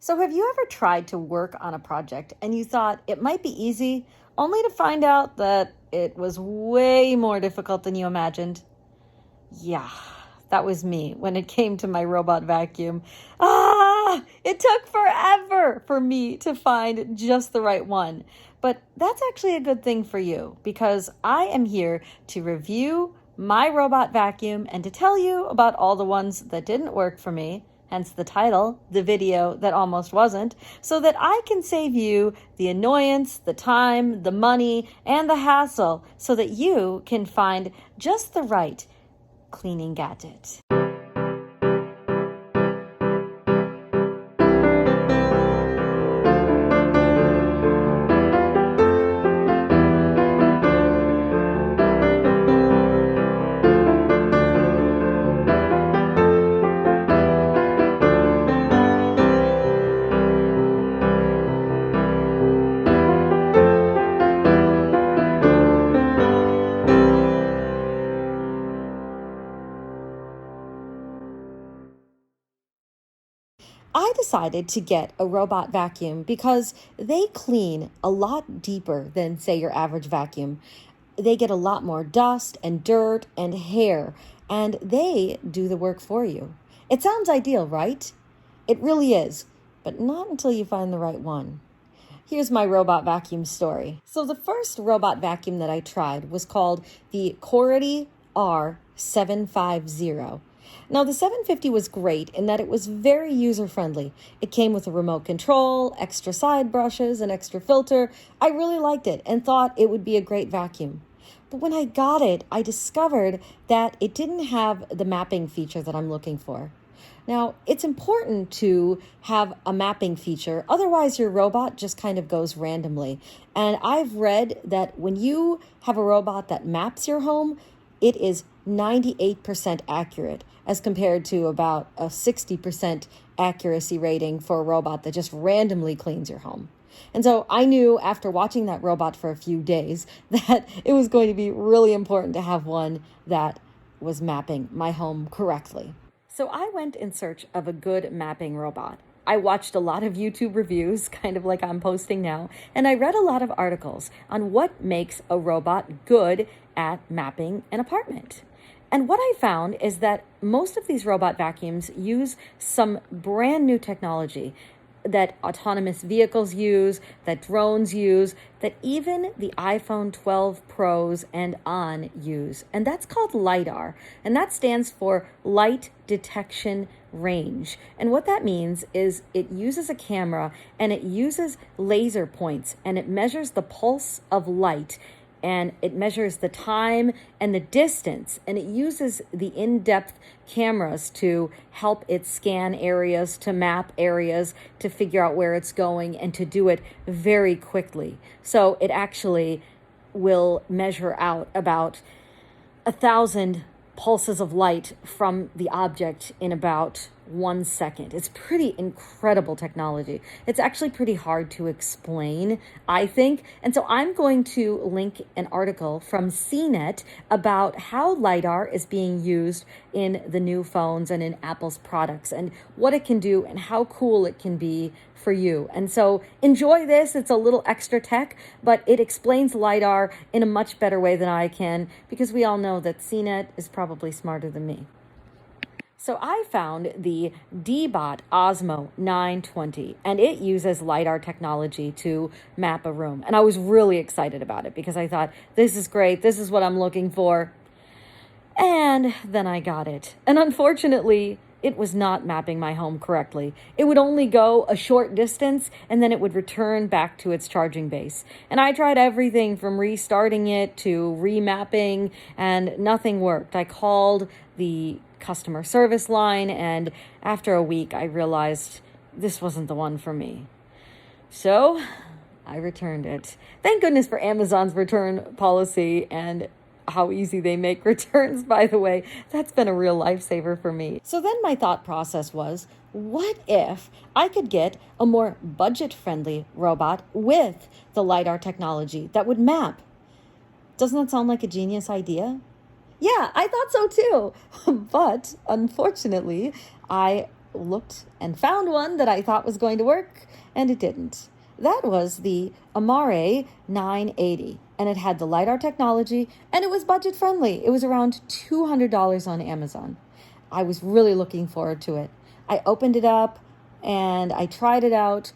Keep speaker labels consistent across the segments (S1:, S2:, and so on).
S1: So, have you ever tried to work on a project and you thought it might be easy, only to find out that it was way more difficult than you imagined? Yeah, that was me when it came to my robot vacuum. It took forever for me to find just the right one. But that's actually a good thing for you because I am here to review my robot vacuum and to tell you about all the ones that didn't work for me, hence the title, the video that almost wasn't, so that I can save you the annoyance, the time, the money, and the hassle so that you can find just the right cleaning gadget. I decided to get a robot vacuum because they clean a lot deeper than, say, your average vacuum. They get a lot more dust and dirt and hair, and they do the work for you. It sounds ideal, right? It really is, but not until you find the right one. Here's my robot vacuum story. So the first robot vacuum that I tried was called the Corredy R750. Now, the 750 was great in that it was very user-friendly. It came with a remote control, extra side brushes, an extra filter. I really liked it and thought it would be a great vacuum. But when I got it, I discovered that it didn't have the mapping feature that I'm looking for. Now, it's important to have a mapping feature, otherwise your robot just kind of goes randomly. And I've read that when you have a robot that maps your home, it is 98% accurate as compared to about a 60% accuracy rating for a robot that just randomly cleans your home. And so I knew after watching that robot for a few days that it was going to be really important to have one that was mapping my home correctly. So I went in search of a good mapping robot. I watched a lot of YouTube reviews, kind of like I'm posting now, and I read a lot of articles on what makes a robot good at mapping an apartment. And what I found is that most of these robot vacuums use some brand new technology that autonomous vehicles use, that drones use, that even the iPhone 12 Pros and on use. And that's called LIDAR. And that stands for Light Detection Range. And what that means is it uses a camera and it uses laser points and it measures the pulse of light. And it measures the time and the distance, and it uses the in-depth cameras to help it scan areas, to map areas, to figure out where it's going, and to do it very quickly. So it actually will measure out about 1,000 pulses of light from the object in about 1 second. It's pretty incredible technology. It's actually pretty hard to explain, I think. And so I'm going to link an article from CNET about how LiDAR is being used in the new phones and in Apple's products and what it can do and how cool it can be for you. And so enjoy this. It's a little extra tech, but it explains LiDAR in a much better way than I can because we all know that CNET is probably smarter than me. So I found the Dbot Osmo 920, and it uses LiDAR technology to map a room. And I was really excited about it because I thought, this is great. This is what I'm looking for. And then I got it. And unfortunately, it was not mapping my home correctly. It would only go a short distance and then it would return back to its charging base. And I tried everything from restarting it to remapping and nothing worked. I called the customer service line and after a week I realized this wasn't the one for me. So I returned it. Thank goodness for Amazon's return policy and how easy they make returns, by the way. That's been a real lifesaver for me. So then my thought process was, what if I could get a more budget-friendly robot with the LiDAR technology that would map? Doesn't that sound like a genius idea? Yeah, I thought so too. But unfortunately, I looked and found one that I thought was going to work, and it didn't. That was the Ameray 980, and it had the LIDAR technology, and it was budget friendly. It was around $200 on Amazon. I was really looking forward to it. I opened it up and I tried it out,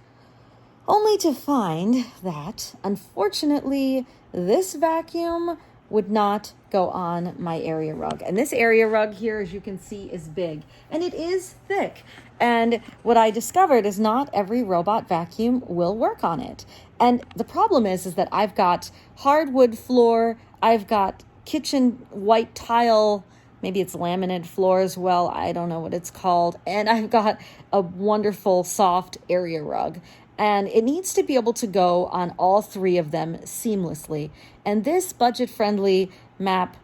S1: only to find that, unfortunately, this vacuum would not go on my area rug. And this area rug here, as you can see, is big and it is thick. And what I discovered is not every robot vacuum will work on it. And the problem is that I've got hardwood floor, I've got kitchen white tile, maybe it's laminate floor as well, I don't know what it's called, and I've got a wonderful soft area rug. And it needs to be able to go on all three of them seamlessly. And this budget-friendly map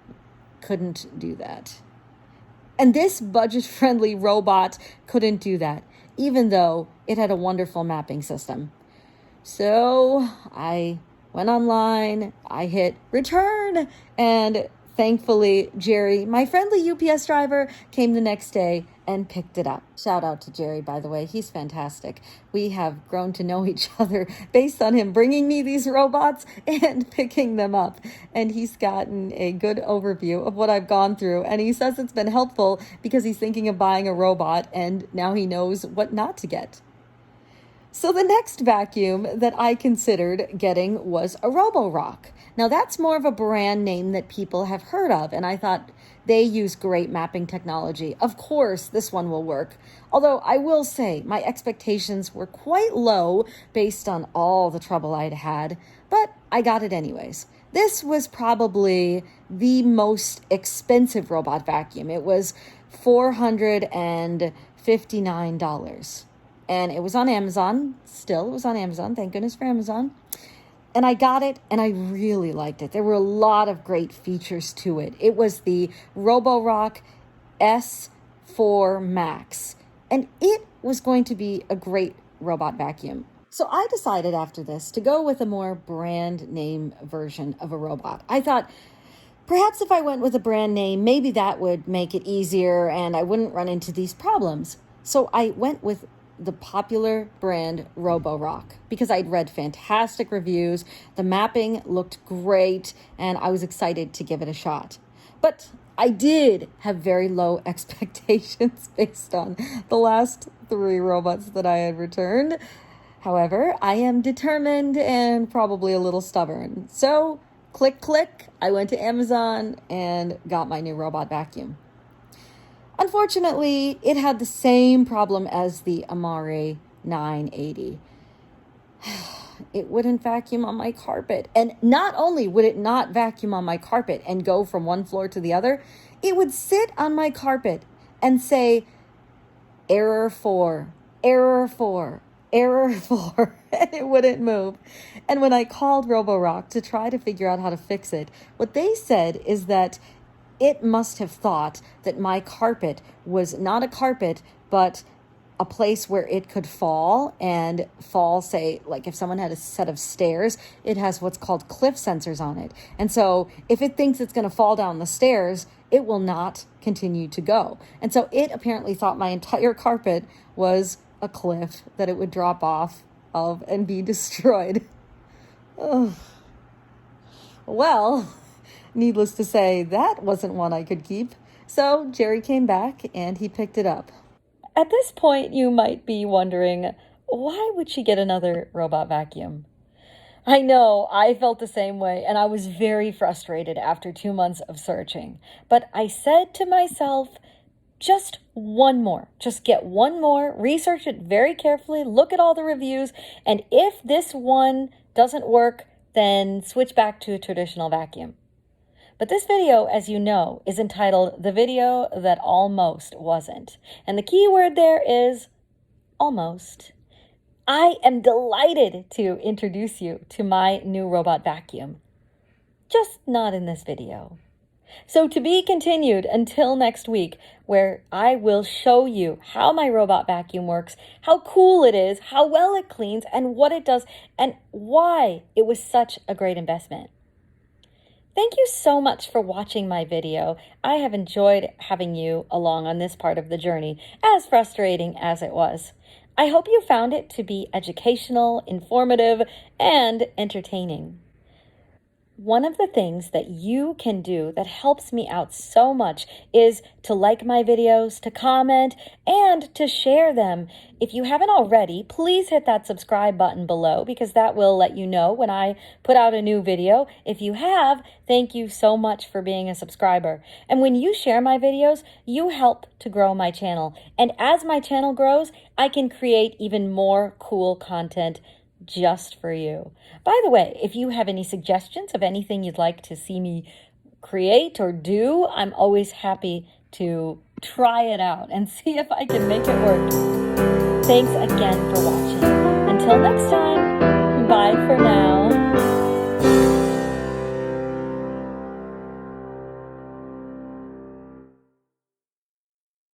S1: couldn't do that. And this budget-friendly robot couldn't do that, even though it had a wonderful mapping system. So I went online, I hit return, and thankfully, Jerry, my friendly UPS driver, came the next day and picked it up. Shout out to Jerry, by the way. He's fantastic. We have grown to know each other based on him bringing me these robots and picking them up. And he's gotten a good overview of what I've gone through. And he says it's been helpful because he's thinking of buying a robot and now he knows what not to get. So the next vacuum that I considered getting was a Roborock. Now that's more of a brand name that people have heard of, and I thought they use great mapping technology. Of course, this one will work. Although I will say my expectations were quite low based on all the trouble I'd had, but I got it anyways. This was probably the most expensive robot vacuum. It was $459. And it was on Amazon. Still, it was on Amazon. Thank goodness for Amazon. And I got it, and I really liked it. There were a lot of great features to it. It was the Roborock S4 Max, and it was going to be a great robot vacuum. So I decided after this to go with a more brand name version of a robot. I thought, perhaps if I went with a brand name, maybe that would make it easier and I wouldn't run into these problems. So I went with the popular brand Roborock because I'd read fantastic reviews, the mapping looked great, and I was excited to give it a shot. But I did have very low expectations based on the last 3 robots that I had returned. However, I am determined and probably a little stubborn. So, click, I went to Amazon and got my new robot vacuum. Unfortunately, it had the same problem as the Ameray 980. It wouldn't vacuum on my carpet. And not only would it not vacuum on my carpet and go from one floor to the other, it would sit on my carpet and say, error 4, error 4, error 4, and it wouldn't move. And when I called Roborock to try to figure out how to fix it, what they said is that it must have thought that my carpet was not a carpet, but a place where it could fall, say, like if someone had a set of stairs, it has what's called cliff sensors on it. And so if it thinks it's going to fall down the stairs, it will not continue to go. And so it apparently thought my entire carpet was a cliff that it would drop off of and be destroyed. Ugh. Well, needless to say, that wasn't one I could keep. So Jerry came back and he picked it up. At this point, you might be wondering, why would she get another robot vacuum? I know, I felt the same way, and I was very frustrated after 2 months of searching. But I said to myself, just one more. Just get one more, research it very carefully, look at all the reviews, and if this one doesn't work, then switch back to a traditional vacuum. But this video, as you know, is entitled The Video That Almost Wasn't. And the key word there is almost. I am delighted to introduce you to my new robot vacuum. Just not in this video. So to be continued until next week, where I will show you how my robot vacuum works, how cool it is, how well it cleans, and what it does, and why it was such a great investment. Thank you so much for watching my video. I have enjoyed having you along on this part of the journey, as frustrating as it was. I hope you found it to be educational, informative, and entertaining. One of the things that you can do that helps me out so much is to like my videos, to comment, and to share them. If you haven't already, please hit that subscribe button below because that will let you know when I put out a new video. If you have, thank you so much for being a subscriber. And when you share my videos, you help to grow my channel. And as my channel grows, I can create even more cool content just for you. By the way, if you have any suggestions of anything you'd like to see me create or do, I'm always happy to try it out and see if I can make it work. Thanks again for watching. Until next time.